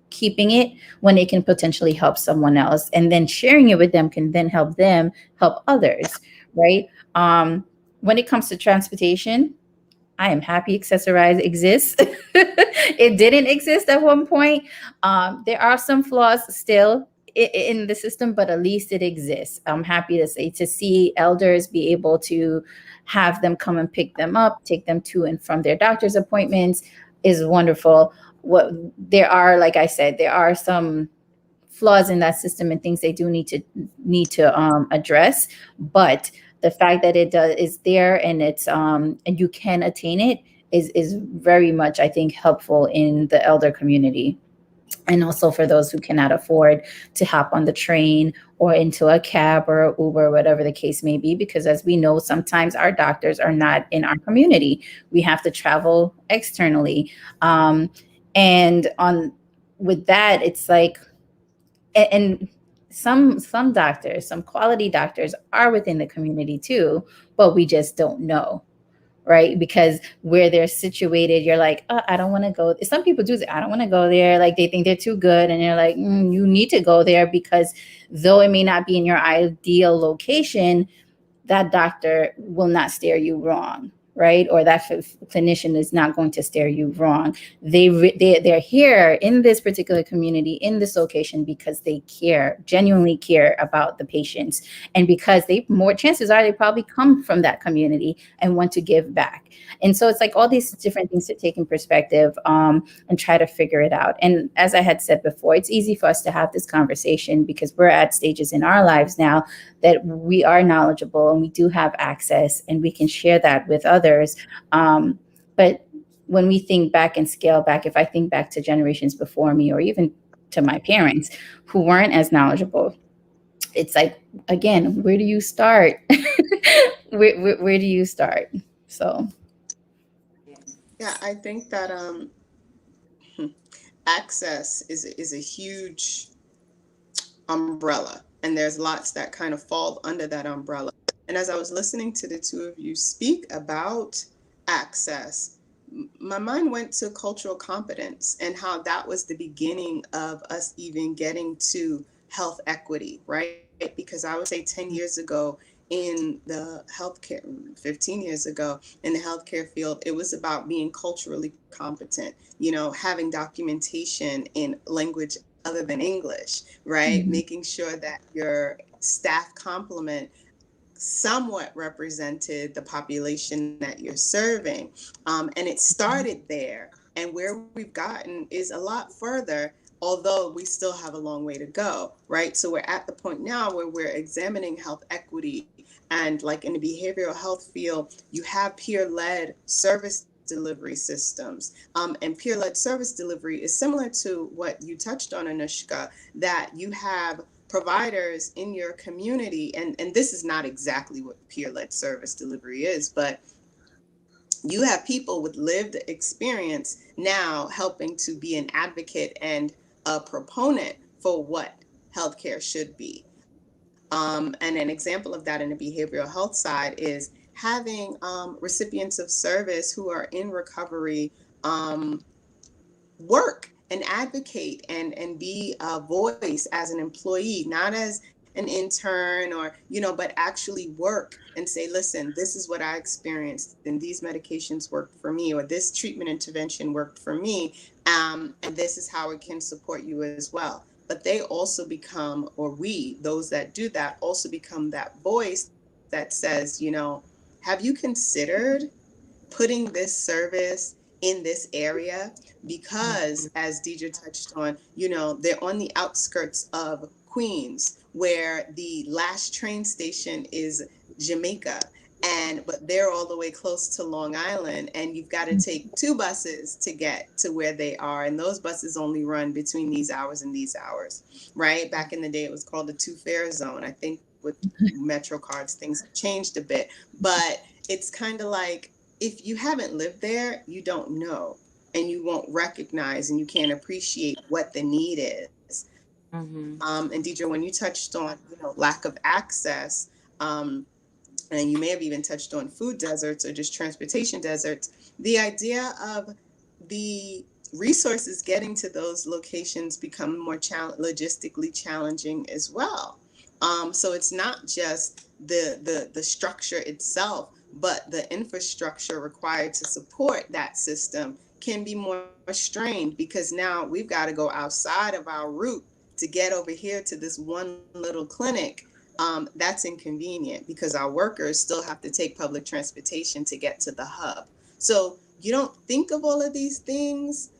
keeping it when it can potentially help someone else, and then sharing it with them can then help them help others, right? When it comes to transportation, I am happy Accessorize exists. It didn't exist at one point. There are some flaws still in the system, but at least it exists. I'm happy to see elders be able to have them come and pick them up, take them to and from their doctor's appointments is wonderful. There are, like I said, there are some flaws in that system and things they do need to address, but the fact that it is there, and it's and you can attain it is very much, I think, helpful in the elder community. And also for those who cannot afford to hop on the train or into a cab or Uber, whatever the case may be, because as we know, sometimes our doctors are not in our community. We have to travel externally. And on with that, it's like, and some doctors, some quality doctors are within the community too, but we just don't know, right? Because where they're situated, you're like, oh, I don't want to go. Some people do say, I don't want to go there. Like, they think they're too good, and you're like, you need to go there, because though it may not be in your ideal location, that doctor will not steer you wrong, right? Or that clinician is not going to steer you wrong. They're here in this particular community, in this location, because they genuinely care about the patients, and because more chances are they probably come from that community and want to give back. And so it's like all these different things to take in perspective, and try to figure it out. And as I had said before, it's easy for us to have this conversation because we're at stages in our lives now that we are knowledgeable and we do have access, and we can share that with others. But when we think back and scale back, if I think back to generations before me, or even to my parents who weren't as knowledgeable, it's like, again, where do you start? where do you start? So Yeah, I think that access is a huge umbrella, and there's lots that kind of fall under that umbrella. And as I was listening to the two of you speak about access, my mind went to cultural competence and how that was the beginning of us even getting to health equity, right? Because I would say 10 years ago in the healthcare, 15 years ago in the healthcare field, it was about being culturally competent, having documentation in language other than English, right? mhm. Making sure that your staff complement somewhat represented the population that you're serving. And it started there. And where we've gotten is a lot further, although we still have a long way to go, right? So we're at the point now where we're examining health equity. And like in the behavioral health field, you have peer-led service delivery systems. And peer-led service delivery is similar to what you touched on, Anushka, that you have providers in your community, and this is not exactly what peer-led service delivery is, but you have people with lived experience now helping to be an advocate and a proponent for what healthcare should be. And an example of that in the behavioral health side is having recipients of service who are in recovery work and advocate and be a voice as an employee, not as an intern or, but actually work and say, listen, this is what I experienced and these medications worked for me, or this treatment intervention worked for me. And this is how it can support you as well. but they also become, or we, those that do that, also become that voice that says, have you considered putting this service in this area? Because, as Deidre touched on, they're on the outskirts of Queens, where the last train station is Jamaica. But they're all the way close to Long Island, and you've got to take two buses to get to where they are. And those buses only run between these hours and these hours, right? Back in the day, it was called the two fare zone. I think with Metro cards, things have changed a bit, but it's kind of like, if you haven't lived there, you don't know, and you won't recognize, and you can't appreciate what the need is. And Deidre, when you touched on, lack of access, and you may have even touched on food deserts or just transportation deserts, the idea of the resources getting to those locations become more logistically challenging as well. So it's not just the structure itself, but the infrastructure required to support that system can be more strained, because now we've got to go outside of our route to get over here to this one little clinic. That's inconvenient because our workers still have to take public transportation to get to the hub. So you don't think of all of these things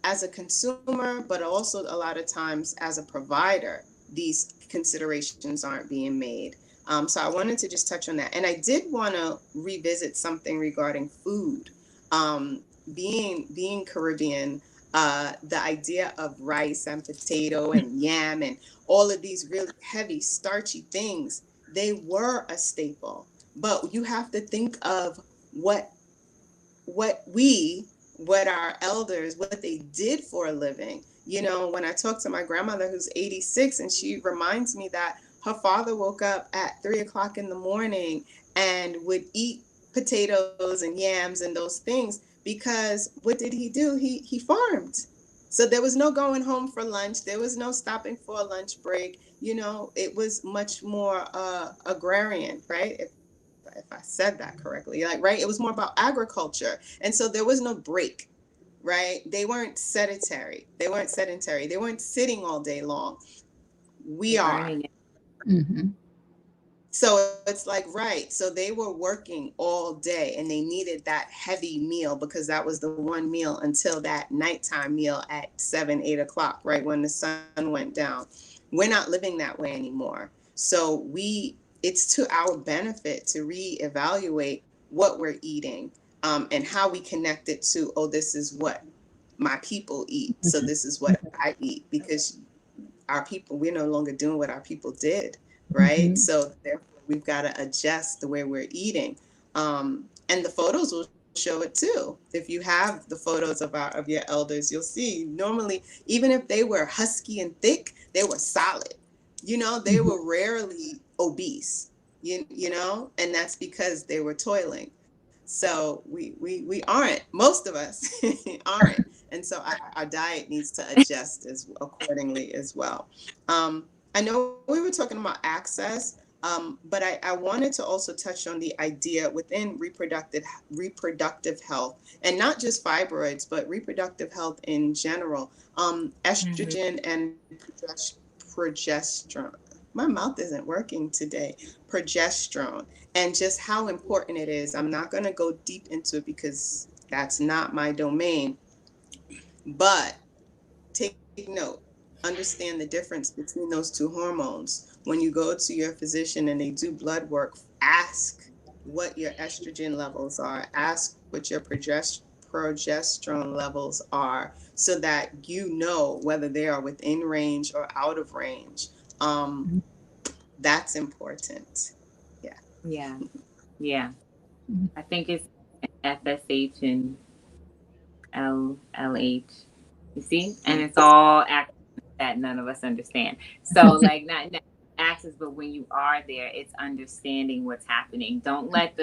as a consumer, but also a lot of times as a provider, these considerations aren't being made. So I wanted to just touch on that. And I did want to revisit something regarding food. Um, being Caribbean, the idea of rice and potato and yam and all of these really heavy, starchy things, they were a staple. But you have to think of what what we what our elders, what they did for a living. When I talk to my grandmother, who's 86, and she reminds me that her father woke up at 3 o'clock in the morning and would eat potatoes and yams and those things, because what did he do? He farmed. So there was no going home for lunch, there was no stopping for a lunch break. It was much more agrarian, right? If I said that correctly, right? It was more about agriculture. And so there was no break, right? They weren't sedentary. They weren't sitting all day long. We are. Burning it. Mhm. So it's like, right. So they were working all day, and they needed that heavy meal, because that was the one meal until that nighttime meal at 7, 8 o'clock, right? When the sun went down. We're not living that way anymore. So it's to our benefit to reevaluate what we're eating, and how we connect it to, oh, this is what my people eat. So this is what I eat, because our people, we're no longer doing what our people did, right? Mhm. So therefore, we've got to adjust the way we're eating. And the photos will show it too. If you have the photos of your elders, you'll see normally, even if they were husky and thick, they were solid. They Mhm. were rarely obese. And that's because they were toiling. So we aren't. Most of us aren't. And so our diet needs to adjust as accordingly as well. I know we were talking about access, but I wanted to also touch on the idea within reproductive health, and not just fibroids, but reproductive health in general. Estrogen and progesterone. My mouth isn't working today. Progesterone, and just how important it is. I'm not going to go deep into it because that's not my domain, but take note. Understand the difference between those two hormones. When you go to your physician and they do blood work, ask what your estrogen levels are. Ask what your progesterone levels are, so that you know whether they are within range or out of range. Um, that's important. Yeah. Yeah. Yeah. I think it's FSH and LH. You see? And it's all acronyms that none of us understand. So, like, not access, but when you are there, it's understanding what's happening. Don't let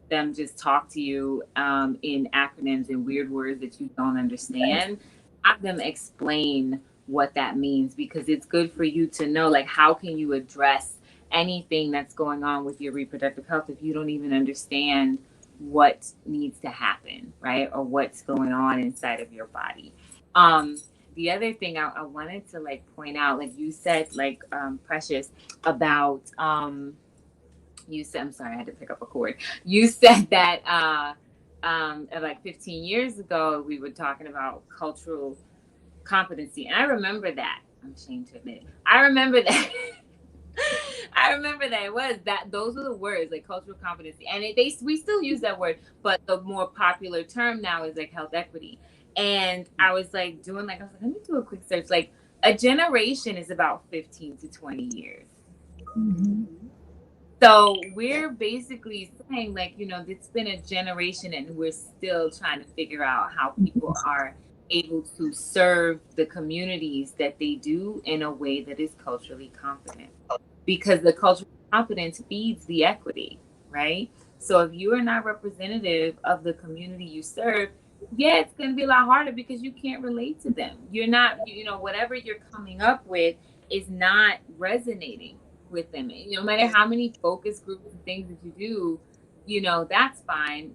them just talk to you in acronyms and weird words that you don't understand. Have them explain what that means, because it's good for you to know, like, how can you address anything that's going on with your reproductive health if you don't even understand what needs to happen, right? Or what's going on inside of your body. Um, the other thing I wanted to like point out, like you said, like Precious, about you said, I'm sorry, I had to pick up a cord. You said that like 15 years ago we were talking about cultural competency, and I remember that. I'm ashamed to admit it. I remember that. I remember that it was that those were the words, like cultural competency, and we still use that word, but the more popular term now is like health equity. And I was like doing like I was like, let me do a quick search. Like a generation is about 15 to 20 years. Mhm. So Yeah. we're basically saying, like, it's been a generation and we're still trying to figure out how people are able to serve the communities that they do in a way that is culturally competent. Because the cultural competence feeds the equity, right? So if you are not representative of the community you serve, yeah, it's going to be a lot harder because you can't relate to them. You're not, whatever you're coming up with is not resonating with them. No matter Yeah. how many focus groups and things that you do, that's fine.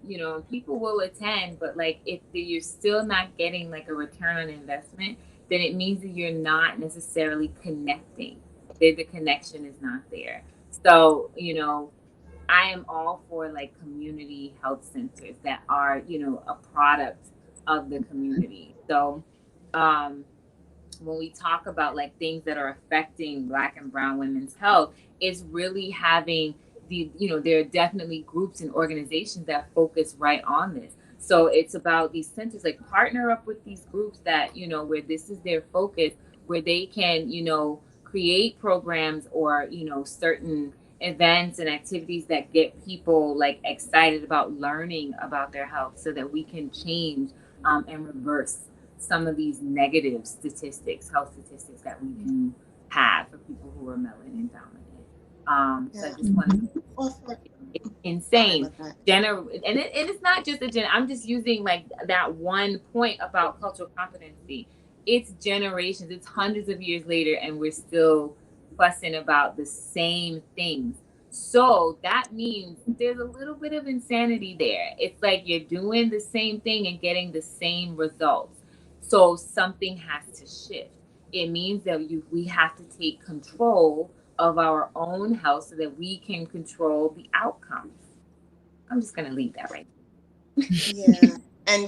People will attend, but like if you're still not getting like a return on investment, then it means that you're not necessarily connecting. The connection is not there. So, I am all for like community health centers that are, a product of the community. So, um, when we talk about like things that are affecting Black and brown women's health, it's really having there are definitely groups and organizations that focus right on this. So it's about these centers, like partner up with these groups that where this is their focus, where they can create programs or certain events and activities that get people like excited about learning about their health, so that we can change and reverse some of these negative statistics, health statistics that we do have for people who are melanin dominant. So I Yeah. just want to, Offer. it's Sorry insane. about that. And it's not just I'm just using like that one point about cultural competency. It's generations, it's hundreds of years later, and we're still fussing about the same things. So that means there's a little bit of insanity there. It's like you're doing the same thing and getting the same results. So something has to shift. It means that we have to take control of our own health so that we can control the outcomes. I'm just going to leave that right. Yeah. And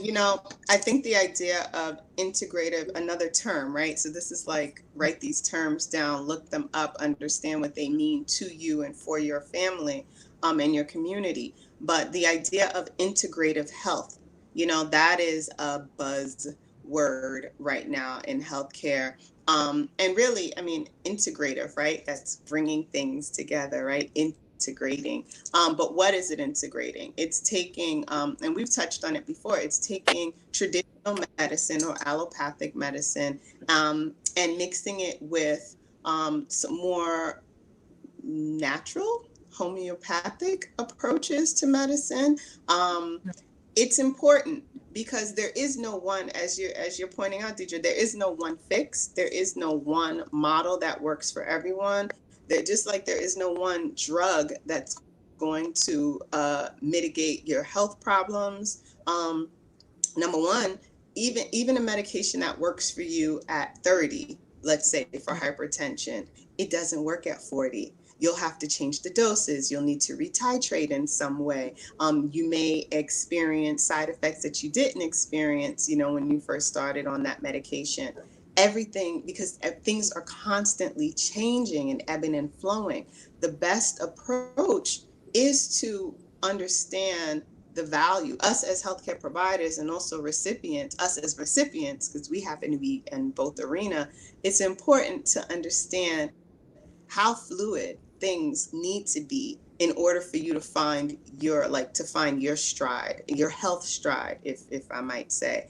I think the idea of integrative, another term, right? So this is like write these terms down, look them up, understand what they mean to you and for your family, and your community. But the idea of integrative health, that is a buzzword right now in healthcare. And really, I mean, integrative, right? That's bringing things together, right? Integrating. But what is it integrating? It's taking, and we've touched on it before, it's taking traditional medicine or allopathic medicine, and mixing it with some more natural homeopathic approaches to medicine. It's important because there is no one, as you're pointing out, Deidre, there is no one fix. There is no one model that works for everyone. There, just like there is no one drug that's going to mitigate your health problems. Number one, even a medication that works for you at 30, let's say for hypertension, it doesn't work at 40. You'll have to change the doses. You'll need to retitrate in some way. You may experience side effects that you didn't experience, when you first started on that medication. Everything, because things are constantly changing and ebbing and flowing. The best approach is to understand the value, us as healthcare providers and also recipients, us as recipients, because we happen to be in both arena. It's important to understand how fluid things need to be in order for you to find your stride, your health stride, if I might say.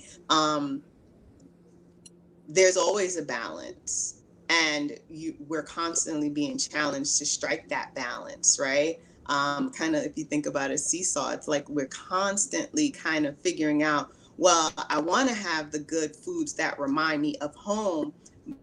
There's always a balance, and we're constantly being challenged to strike that balance, right? Kind of, if you think about a seesaw, it's like we're constantly kind of figuring out, well, I want to have the good foods that remind me of home,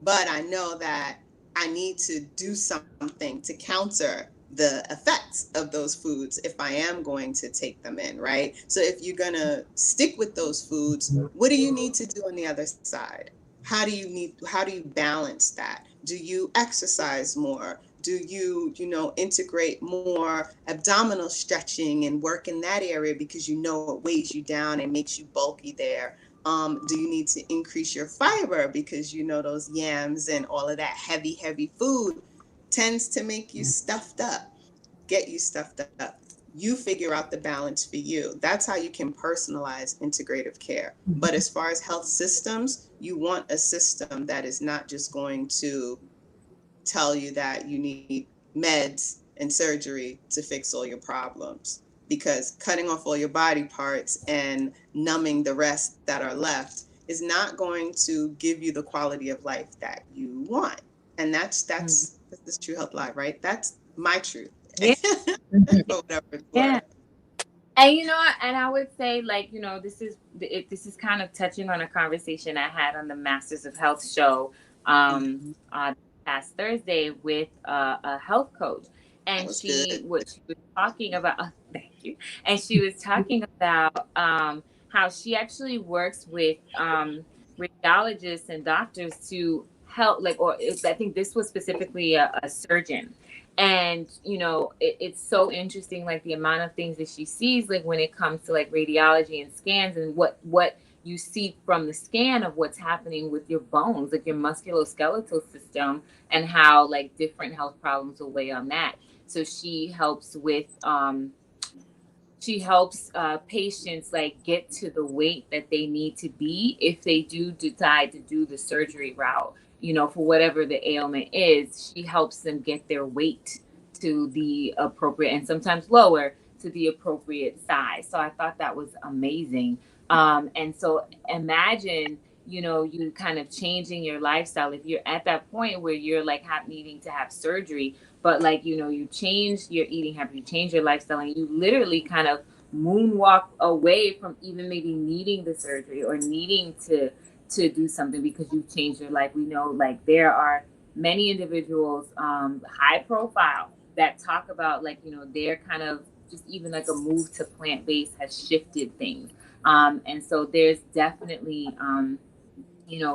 but I know that I need to do something to counter the effects of those foods if I am going to take them in, right? So if you're going to stick with those foods, what do you need to do on the other side? how do you balance that? Do you exercise more? Do you, integrate more abdominal stretching and work in that area because you know it weighs you down and makes you bulky there? Do you need to increase your fiber because you know those yams and all of that heavy food tends to make you stuffed up, get you stuffed up? You figure out the balance for you. That's how you can personalize integrative care. But as far as health systems, you want a system that is not just going to tell you that you need meds and surgery to fix all your problems. Because cutting off all your body parts and numbing the rest that are left is not going to give you the quality of life that you want. And that's this True Health Live, right? That's my truth. Yeah. But whatever it's Yeah. worth. And and I would say, like, this is kind of touching on a conversation I had on the Masters of Health show Mhm. on past Thursday with a health coach, That and was good. what she was talking about. Oh, thank you. And she was talking about how she actually works with radiologists and doctors to help, like, I think this was specifically a surgeon. And it's so interesting, like the amount of things that she sees, like when it comes to like radiology and scans, and what you see from the scan of what's happening with your bones, like your musculoskeletal system, and how like different health problems will weigh on that. So she helps patients like get to the weight that they need to be if they do decide to do the surgery route, for whatever the ailment is. She helps them get their weight to the appropriate, and sometimes lower, to the appropriate size. So I thought that was amazing. And so imagine, you kind of changing your lifestyle if you're at that point where you're like needing to have surgery, but like you change your eating habits, you change your lifestyle, and you literally kind of moonwalk away from even maybe needing the surgery or needing to do something because you've changed your life. We know, like, there are many individuals, high profile, that talk about, like, they're kind of just even like a move to plant-based has shifted things. And so there's definitely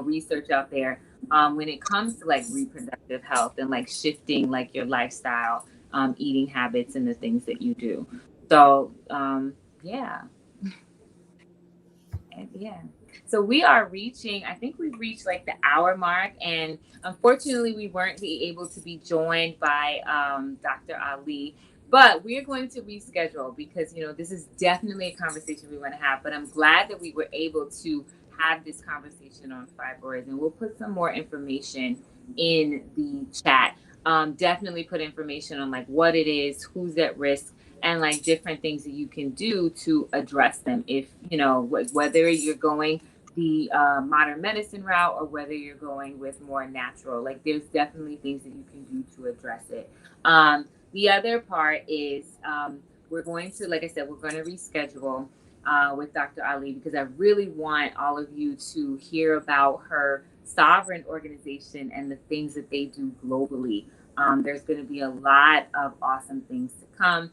research out there when it comes to like reproductive health and like shifting like your lifestyle, eating habits, and the things that you do. So yeah. And yeah. So we are reaching, I think we've reached like the hour mark. And unfortunately, we weren't able to be joined by Dr. Ali. But we're going to reschedule because, this is definitely a conversation we want to have. But I'm glad that we were able to have this conversation on fibroids. And we'll put some more information in the chat. Definitely put information on like what it is, who's at risk, and like different things that you can do to address them. If whether you're going the modern medicine route or whether you're going with more natural, like there's definitely things that you can do to address it. The other part is we're going to, like I said, we're going to reschedule with Dr. Ali because I really want all of you to hear about her sovereign organization and the things that they do globally. There's going to be a lot of awesome things to come.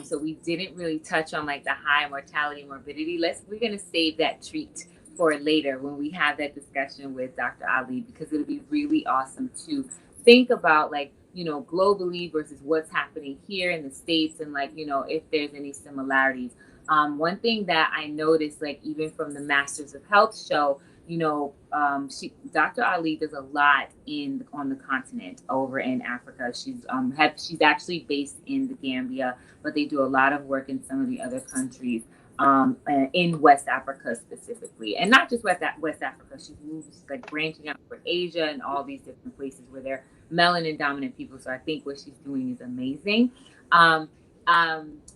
So we didn't really touch on like the high mortality morbidity. We're going to save that treat for later when we have that discussion with Dr. Ali, because it'll be really awesome to think about, like, globally versus what's happening here in the States, and like, if there's any similarities. One thing that I noticed, like even from the Masters of Health show, Dr. Ali does a lot on the continent over in Africa. She's actually based in the Gambia, but they do a lot of work in some of the other countries, in West Africa specifically, and not just West Africa. She's like branching out for Asia and all these different places where they're melanin dominant people. So I think what she's doing is amazing. Um,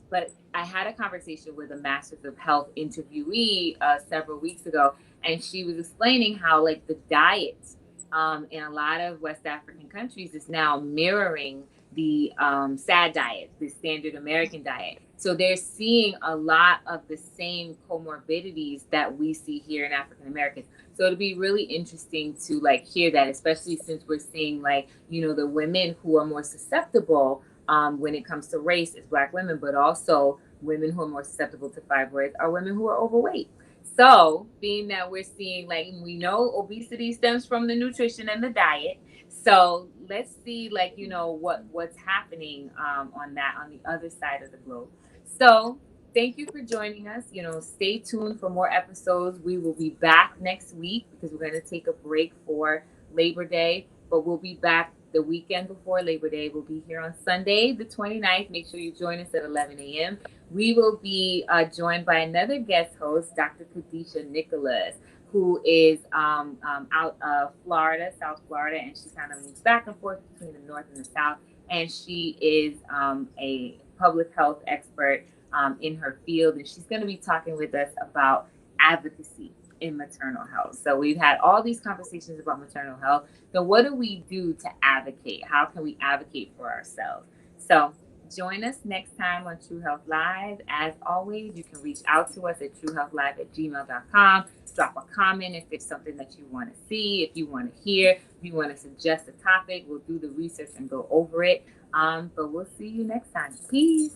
but I had a conversation with a Masters of Health interviewee several weeks ago, and she was explaining how like the diet in a lot of West African countries is now mirroring the SAD diet, the standard American diet. So they're seeing a lot of the same comorbidities that we see here in African Americans. So it'll be really interesting to like hear that, especially since we're seeing like, the women who are more susceptible when it comes to race is Black women, but also women who are more susceptible to fibroids are women who are overweight. So, being that we're seeing, like, we know obesity stems from the nutrition and the diet. So let's see, like, what's happening on the other side of the globe. So thank you for joining us. Stay tuned for more episodes. We will be back next week because we're going to take a break for Labor Day, but we'll be back the weekend before Labor Day. We'll be here on Sunday, the 29th. Make sure you join us at 11 a.m. We will be joined by another guest host, Dr. Kadisha Nicholas, who is out of Florida, South Florida, and she kind of moves back and forth between the North and the South. And she is a public health expert in her field, and she's going to be talking with us about advocacy in maternal health. So we've had all these conversations about maternal health. So what do we do to advocate? How can we advocate for ourselves? So join us next time on True Health Live. As always, you can reach out to us at truehealthlive@gmail.com. Drop a comment if there's something that you want to see, if you want to hear, if you want to suggest a topic. We'll do the research and go over it. But we'll see you next time. Peace.